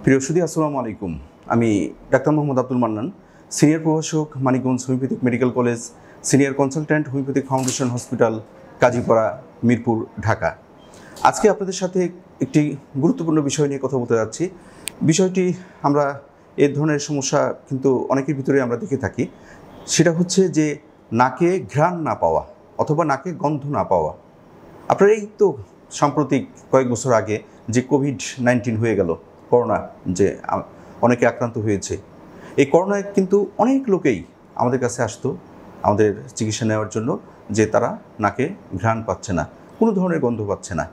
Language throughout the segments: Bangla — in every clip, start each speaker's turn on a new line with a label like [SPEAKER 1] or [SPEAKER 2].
[SPEAKER 1] প্রিয় সুধী, আসসালামু আলাইকুম। আমি ডাক্তার মোহাম্মদ আব্দুল মান্নান, সিনিয়র প্রভাষক, Manikganj homeopathic medical college, senior consultant, homeopathic foundation hospital, Kazipara, Mirpur, Dhaka. আজকে আপনাদের সাথে একটি গুরুত্বপূর্ণ বিষয় নিয়ে কথা বলতে যাচ্ছি। বিষয়টি আমরা এই ধরনের সমস্যা কিন্তু অনেকের ভিতরে আমরা দেখে থাকি। সেটা হচ্ছে যে নাকে ঘ্রাণ না পাওয়া অথবা নাকে গন্ধ না পাওয়া। আপনার এই তো সাম্প্রতিক কয়েক বছর আগে যে কোভিড-19 হয়ে গেল, করোনা, যে অনেকে আক্রান্ত হয়েছে, এই করোনায় কিন্তু অনেক লোকেই আমাদের কাছে আসতো আমাদের চিকিৎসা নেওয়ার জন্য যে তারা নাকে ঘ্রাণ পাচ্ছে না, কোনো ধরনের গন্ধ পাচ্ছে না।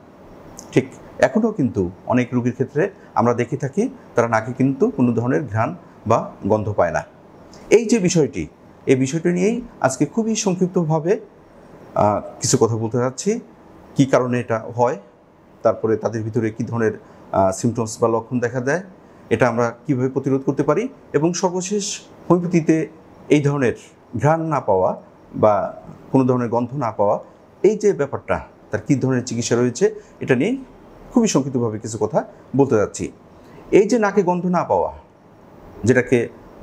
[SPEAKER 1] ঠিক এখনও কিন্তু অনেক রোগীর ক্ষেত্রে আমরা দেখে থাকি তারা নাকে কিন্তু কোনো ধরনের ঘ্রাণ বা গন্ধ পায় না। এই যে বিষয়টি, এই বিষয়টি নিয়েই আজকে খুবই সংক্ষিপ্তভাবে কিছু কথা বলতে যাচ্ছি। কী কারণে এটা হয়, তারপরে তাদের ভিতরে কী ধরনের সিমটমস বা লক্ষণ দেখা দেয়, এটা আমরা কীভাবে প্রতিরোধ করতে পারি, এবং সর্বশেষ হোমিওপ্যাথিতে এই ধরনের ঘ্রাণ না পাওয়া বা কোনো ধরনের গন্ধ না পাওয়া, এই যে ব্যাপারটা, তার কী ধরনের চিকিৎসা রয়েছে, এটা নিয়ে খুবই সংক্ষিপ্তভাবে কিছু কথা বলতে যাচ্ছি। এই যে নাকে গন্ধ না পাওয়া, যেটাকে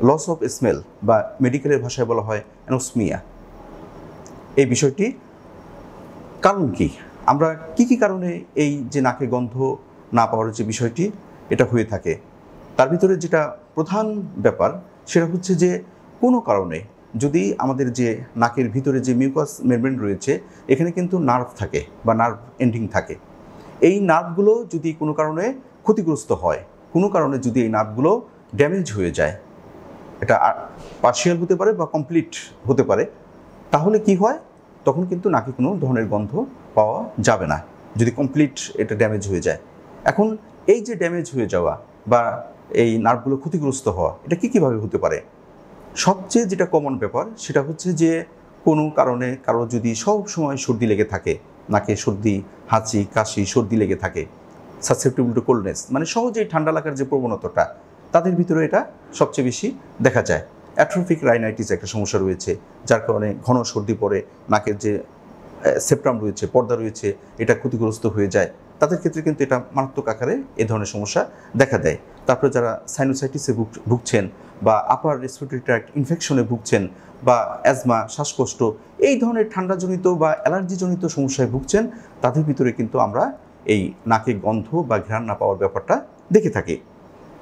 [SPEAKER 1] লস অফ স্মেল বা মেডিকেলের ভাষায় বলা হয় অ্যানোসমিয়া, এই বিষয়টি কারণ কি, আমরা কি কারণে এই যে নাকে গন্ধ না পাওয়ার যে বিষয়টি এটা হয়ে থাকে, তার ভিতরে যেটা প্রধান ব্যাপার সেটা হচ্ছে যে কোনো কারণে যদি আমাদের যে নাকের ভিতরে যে মিউকাস মেমব্রেন রয়েছে, এখানে কিন্তু নার্ভ থাকে বা নার্ভ এন্ডিং থাকে। এই নার্ভগুলো যদি কোনো কারণে ক্ষতিগ্রস্ত হয়, কোনো কারণে যদি এই নার্ভগুলো ড্যামেজ হয়ে যায়, এটা পার্শিয়াল হতে পারে বা কমপ্লিট হতে পারে, তাহলে কি হয়, তখন কিন্তু নাকে কোনো ধরনের গন্ধ পাওয়া যাবে না, যদি কমপ্লিট এটা ড্যামেজ হয়ে যায়। এখন এই যে ড্যামেজ হয়ে যাওয়া বা এই নার্ভগুলো ক্ষতিগ্রস্ত হওয়া, এটা কীভাবে হতে পারে? সবচেয়ে যেটা কমন ব্যাপার সেটা হচ্ছে যে কোনো কারণে কারো যদি সব সময় সর্দি লেগে থাকে, নাকে সর্দি, হাঁচি, কাশি, সর্দি লেগে থাকে, সাসেপ্টেবল টু কোল্ডনেস, মানে সহজেই ঠান্ডা লাগার যে প্রবণতাটা, তাদের ভিতরে এটা সবচেয়ে বেশি দেখা যায়। অ্যাট্রোফিক রাইনাইটিস একটা সমস্যা রয়েছে, যার কারণে ঘন সর্দি পড়ে, নাকের যে সেপ্টাম রয়েছে, পর্দা রয়েছে, এটা ক্ষতিগ্রস্ত হয়ে যায়। তাদের ক্ষেত্রে কিন্তু এটা মারাত্মক আকারে এ ধরনের সমস্যা দেখা দেয়। তারপরে যারা সাইনোসাইটিসে ভুগছেন বা আপার রেসপিরেটরি ট্র্যাক্ট ইনফেকশনে ভুগছেন বা অ্যাজমা, শ্বাসকষ্ট, এই ধরনের ঠান্ডাজনিত বা অ্যালার্জিজনিত সমস্যায় ভুগছেন, তাদের ভিতরে কিন্তু আমরা এই নাকে গন্ধ বা ঘ্রাণ না পাওয়ার ব্যাপারটা দেখে থাকি।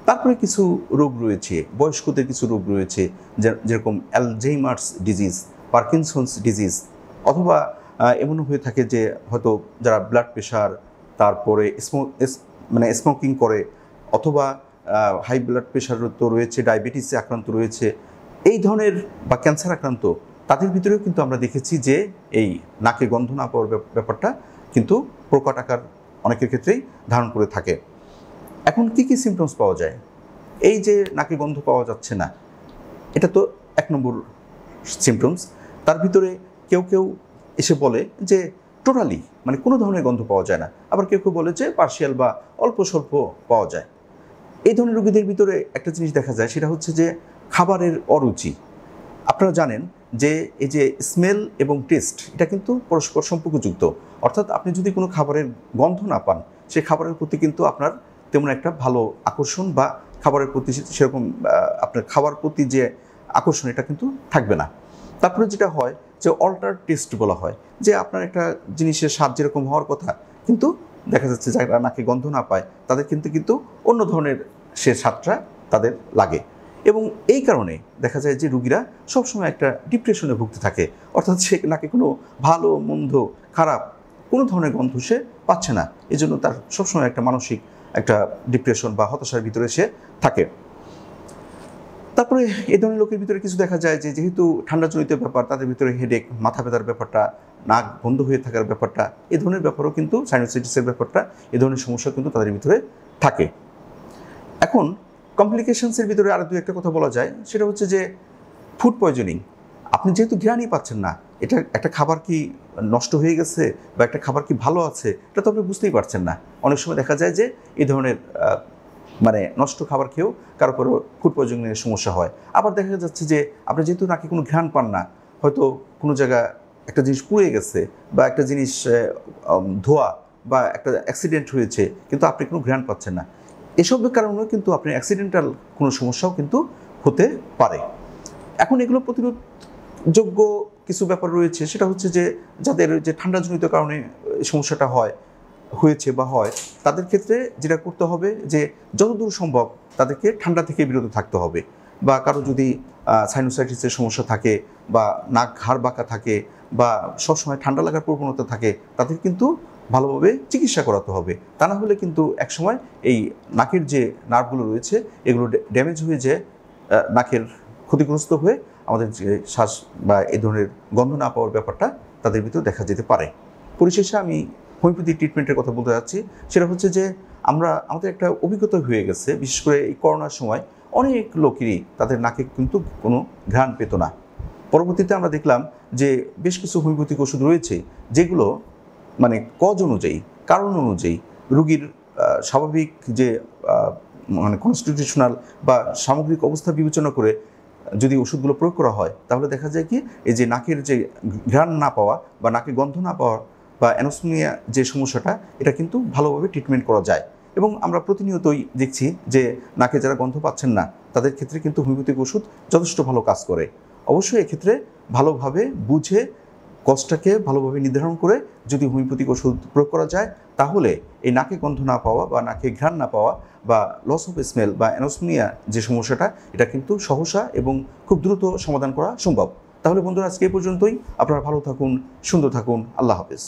[SPEAKER 1] তারপরে কিছু রোগ রয়েছে, বয়স্কদের কিছু রোগ রয়েছে, যেরকম অ্যালঝেইমার্স ডিজিজ, পার্কিনসন্স ডিজিজ, অথবা এমনও হয়ে থাকে যে হয়তো যারা ব্লাড প্রেশার, তারপরে স্মোকিং করে, অথবা হাই ব্লাড প্রেশার তো রয়েছে, ডায়াবেটিসে আক্রান্ত রয়েছে, এই ধরনের বা ক্যান্সার আক্রান্ত, তাদের ভিতরেও কিন্তু আমরা দেখেছি যে এই নাকে গন্ধ না পাওয়ার ব্যাপারটা কিন্তু প্রকট আকার অনেকের ক্ষেত্রেই ধারণ করে থাকে। এখন কি সিমটমস পাওয়া যায়? এই যে নাকে গন্ধ পাওয়া যাচ্ছে না, এটা তো এক নম্বর সিমটমস। তার ভিতরে কেউ কেউ এসে বলে যে টোটালি, মানে কোনো ধরনের গন্ধ পাওয়া যায় না, আবার কেউ কেউ বলে যে পার্শিয়াল বা অল্প স্বল্প পাওয়া যায়। এই ধরনের রোগীদের ভিতরে একটা জিনিস দেখা যায়, সেটা হচ্ছে যে খাবারের অরুচি। আপনারা জানেন যে এই যে স্মেল এবং টেস্ট, এটা কিন্তু পরস্পর সম্পর্কযুক্ত। অর্থাৎ আপনি যদি কোনো খাবারের গন্ধ না পান, সেই খাবারের প্রতি কিন্তু আপনার তেমন একটা ভালো আকর্ষণ বা খাবারের প্রতি সেরকম আপনার খাবার প্রতি যে আকর্ষণ, এটা কিন্তু থাকবে না। তারপরে যেটা হয় যে অল্টার টেস্ট বলা হয়, যে আপনার একটা জিনিসের স্বাদ যেরকম হওয়ার কথা, কিন্তু দেখা যাচ্ছে যারা নাকে গন্ধ না পায় তাদের কিন্তু অন্য ধরনের সে স্বাদটা তাদের লাগে। এবং এই কারণে দেখা যায় যে রুগীরা সবসময় একটা ডিপ্রেশনে ভুগতে থাকে, অর্থাৎ সে নাকি কোনো ভালো মন্দ খারাপ কোনো ধরনের গন্ধ সে পাচ্ছে না, এই জন্য তার সবসময় একটা মানসিক একটা ডিপ্রেশন বা হতাশার ভিতরে সে থাকে। তারপরে এই ধরনের লোকের ভিতরে কিছু দেখা যায় যে যেহেতু ঠান্ডাজনিত ব্যাপার, তাদের ভিতরে হেডেক, মাথা ব্যথার ব্যাপারটা, নাক বন্ধ হয়ে থাকার ব্যাপারটা, এই ধরনের ব্যাপারও কিন্তু সাইনোসাইটিসের ব্যাপারটা, এই ধরনের সমস্যা কিন্তু তাদের ভিতরে থাকে। এখন কমপ্লিকেশনসের ভিতরে আরও দু একটা কথা বলা যায়, সেটা হচ্ছে যে ফুড পয়জনিং। আপনি যেহেতু ঘ্রাণই পাচ্ছেন না, এটা একটা খাবার কি নষ্ট হয়ে গেছে বা একটা খাবার কি ভালো আছে, এটা তো আপনি বুঝতেই পারছেন না। অনেক সময় দেখা যায় যে এই ধরনের মানে নষ্ট খাবার খেয়েও কারো ফুড পয়জনিংয়ের সমস্যা হয়। আবার দেখা যাচ্ছে যে আপনি যেহেতু নাকি কোনো ঘ্রাণ পান না, হয়তো কোনো জায়গা একটা জিনিস পুড়ে গেছে বা একটা জিনিস ধোয়া বা একটা অ্যাক্সিডেন্ট হয়েছে, কিন্তু আপনি কোনো ঘ্রাণ পাচ্ছেন না। এসবের কারণেও কিন্তু আপনার অ্যাক্সিডেন্টাল কোনো সমস্যাও কিন্তু হতে পারে। এখন এগুলো প্রতিরোধযোগ্য কিছু ব্যাপার রয়েছে, সেটা হচ্ছে যে যাদের যে ঠান্ডাজনিত কারণে সমস্যাটা হয়েছে বা হয়, তাদের ক্ষেত্রে যেটা করতে হবে যে যতদূর সম্ভব তাদেরকে ঠান্ডা থেকে বিরত থাকতে হবে। বা কারো যদি সাইনোসাইটিসের সমস্যা থাকে বা নাক ঘাড় বাঁকা থাকে বা সবসময় ঠান্ডা লাগার প্রবণতা থাকে, তাদের কিন্তু ভালোভাবে চিকিৎসা করাতে হবে। তা না হলে কিন্তু একসময় এই নাকের যে নার্ভগুলো রয়েছে এগুলো ড্যামেজ হয়ে যায়, নাকের ক্ষতিগ্রস্ত হয়ে আমাদের যে শ্বাস বা এই ধরনের গন্ধ না পাওয়ার ব্যাপারটা তাদের ভিতর দেখা যেতে পারে। পরিশেষে আমি হোমিওপ্যাথি ট্রিটমেন্টের কথা বলতে যাচ্ছি, সেটা হচ্ছে যে আমাদের একটা অভিজ্ঞতা হয়ে গেছে, বিশেষ করে এই করোনার সময় অনেক লোকেরই তাদের নাকে কিন্তু কোনো ঘ্রাণ পেত না। পরবর্তীতে আমরা দেখলাম যে বেশ কিছু হোমিওপ্যাথিক ওষুধ রয়েছে যেগুলো মানে কজ অনুযায়ী, কারণ অনুযায়ী রোগীর স্বাভাবিক যে মানে কনস্টিটিউশনাল বা সামগ্রিক অবস্থা বিবেচনা করে যদি ওষুধগুলো প্রয়োগ করা হয়, তাহলে দেখা যায় কি এই যে নাকের যে ঘ্রাণ না পাওয়া বা নাকে গন্ধ না পাওয়া বা অ্যানোসমিয়া যে সমস্যাটা, এটা কিন্তু ভালোভাবে ট্রিটমেন্ট করা যায়। এবং আমরা প্রতিনিয়তই দেখছি যে নাকে যারা গন্ধ পাচ্ছেন না, তাদের ক্ষেত্রে কিন্তু হোমিওপ্যাথিক ওষুধ যথেষ্ট ভালো কাজ করে। অবশ্যই এক্ষেত্রে ভালোভাবে বুঝে কজটাকে ভালোভাবে নির্ধারণ করে যদি হোমিওপ্যাথিক ওষুধ প্রয়োগ করা যায়, তাহলে এই নাকে গন্ধ না পাওয়া বা নাকে ঘ্রাণ না পাওয়া বা লস অফ স্মেল বা অ্যানোসমিয়া যে সমস্যাটা, এটা কিন্তু সহসা এবং খুব দ্রুত সমাধান করা সম্ভব। তাহলে বন্ধুরা, আজকে এই পর্যন্তই। আপনারা ভালো থাকুন, সুন্দর থাকুন। আল্লাহ হাফেজ।